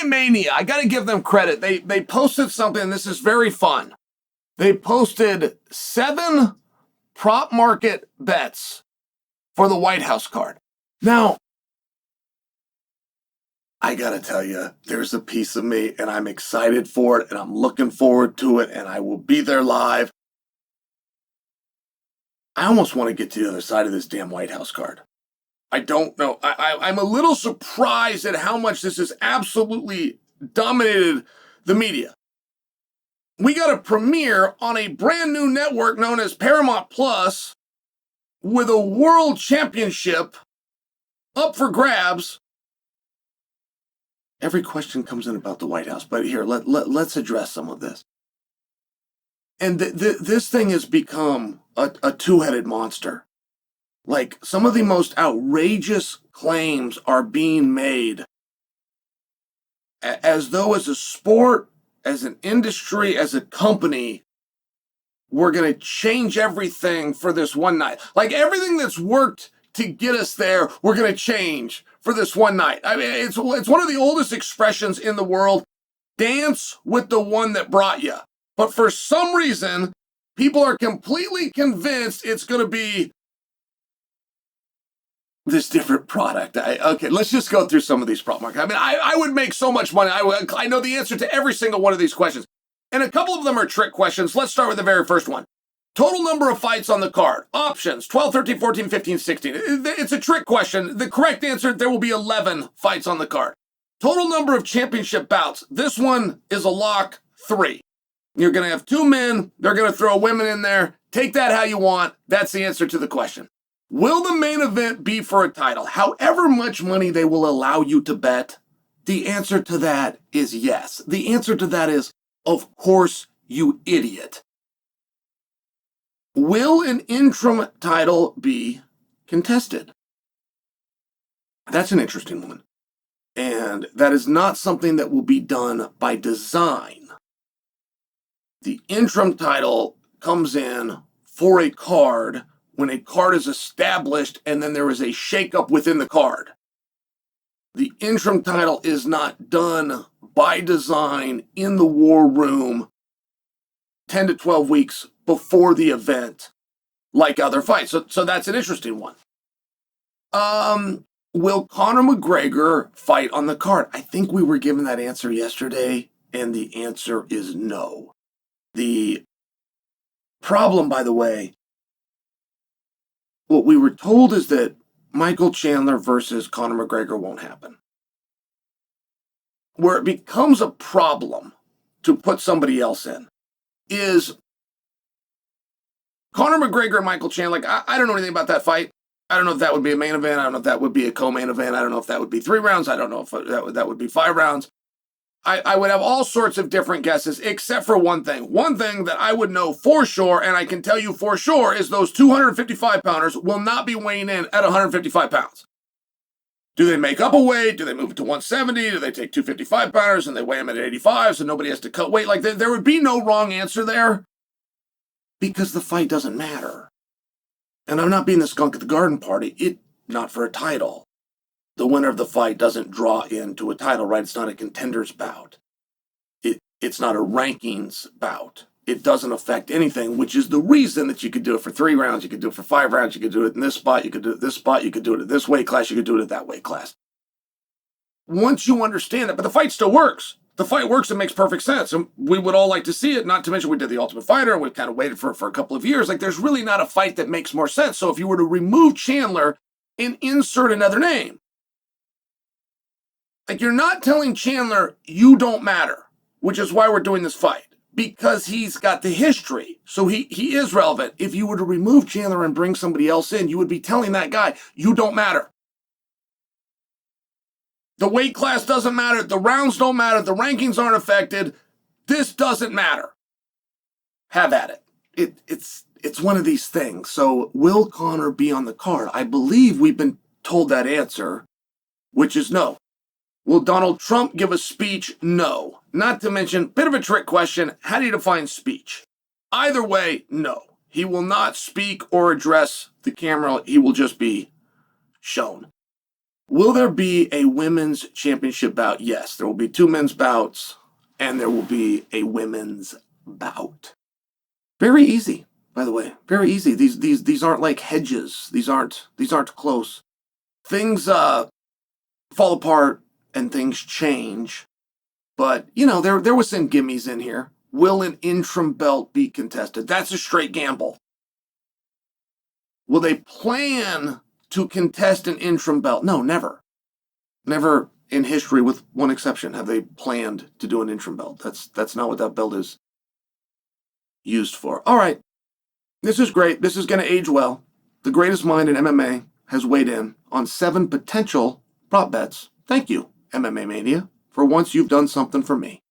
MMA Mania, I got to give them credit. They posted something, this is very fun. They posted 7 prop market bets for the White House card. Now, I got to tell you, there's a piece of me, and I'm excited for it, and I'm looking forward to it, and I will be there live. I almost want to get to the other side of this damn White House card. I don't know. I'm a little surprised at how much this has absolutely dominated the media. We got a premiere on a brand new network known as Paramount Plus with a world championship up for grabs. Every question comes in about the White House, but here, let's address some of this. And this thing has become a two-headed monster. Like, some of the most outrageous claims are being made as though as a sport, as an industry, as a company, we're going to change everything for this one night. Like, everything that's worked to get us there, we're going to change for this one night. I mean, it's one of the oldest expressions in the world. Dance with the one that brought you. But for some reason, people are completely convinced it's going to be this different product. Okay, let's just go through some of these prop markets. I mean, I would make so much money. I know the answer to every single one of these questions. And a couple of them are trick questions. Let's start with the very first one. Total number of fights on the card. Options, 12, 13, 14, 15, 16. It's a trick question. The correct answer, there will be 11 fights on the card. Total number of championship bouts. This one is a lock, 3. You're going to have 2 men. They're going to throw women in there. Take that how you want. That's the answer to the question. Will the main event be for a title? However much money they will allow you to bet, the answer to that is yes. The answer to that is, of course, you idiot. Will an interim title be contested? That's an interesting one. And that is not something that will be done by design. The interim title comes in for a card when a card is established and then there is a shakeup within the card. The interim title is not done by design in the war room 10 to 12 weeks before the event like other fights. So that's an interesting one. Will Conor McGregor fight on the card? I think we were given that answer yesterday, and the answer is no. The problem, by the way, what we were told is that Michael Chandler versus Conor McGregor won't happen. Where it becomes a problem to put somebody else in is Conor McGregor and Michael Chandler. Like, I don't know anything about that fight. I don't know if that would be a main event. I don't know if that would be a co-main event. I don't know if that would be 3 rounds. I don't know if that would be 5 rounds. I would have all sorts of different guesses, except for one thing. One thing that I would know for sure, and I can tell you for sure, is those 255-pounders will not be weighing in at 155 pounds. Do they make up a weight? Do they move it to 170? Do they take 255-pounders and they weigh them at 85 so nobody has to cut weight? Like, there would be no wrong answer there because the fight doesn't matter. And I'm not being the skunk at the garden party. Not for a title. The winner of the fight doesn't draw into a title, right? It's not a contenders bout. It's not a rankings bout. It doesn't affect anything, which is the reason that you could do it for 3 rounds, you could do it for 5 rounds, you could do it in this spot, you could do it this spot, you could do it at this weight class, you could do it at that weight class. Once you understand it, but the fight still works. The fight works and makes perfect sense. And we would all like to see it, not to mention we did The Ultimate Fighter, and we've kind of waited for a couple of years. Like, there's really not a fight that makes more sense. So if you were to remove Chandler and insert another name, like, you're not telling Chandler, you don't matter, which is why we're doing this fight, because he's got the history. So he is relevant. If you were to remove Chandler and bring somebody else in, you would be telling that guy, you don't matter. The weight class doesn't matter. The rounds don't matter. The rankings aren't affected. This doesn't matter. Have at it. It's one of these things. So will Conor be on the card? I believe we've been told that answer, which is no. Will Donald Trump give a speech? No. Not to mention, bit of a trick question, how do you define speech? Either way, no. He will not speak or address the camera. He will just be shown. Will there be a women's championship bout? Yes, there will be 2 men's bouts, and there will be a women's bout. Very easy, by the way. Very easy. These aren't like hedges. These aren't close. Things fall apart and things change. But, there was some gimmies in here. Will an interim belt be contested? That's a straight gamble. Will they plan to contest an interim belt? No, never. Never in history, with one exception, have they planned to do an interim belt. That's not what that belt is used for. All right. This is great. This is going to age well. The greatest mind in MMA has weighed in on 7 potential prop bets. Thank you, MMA Mania, for once you've done something for me.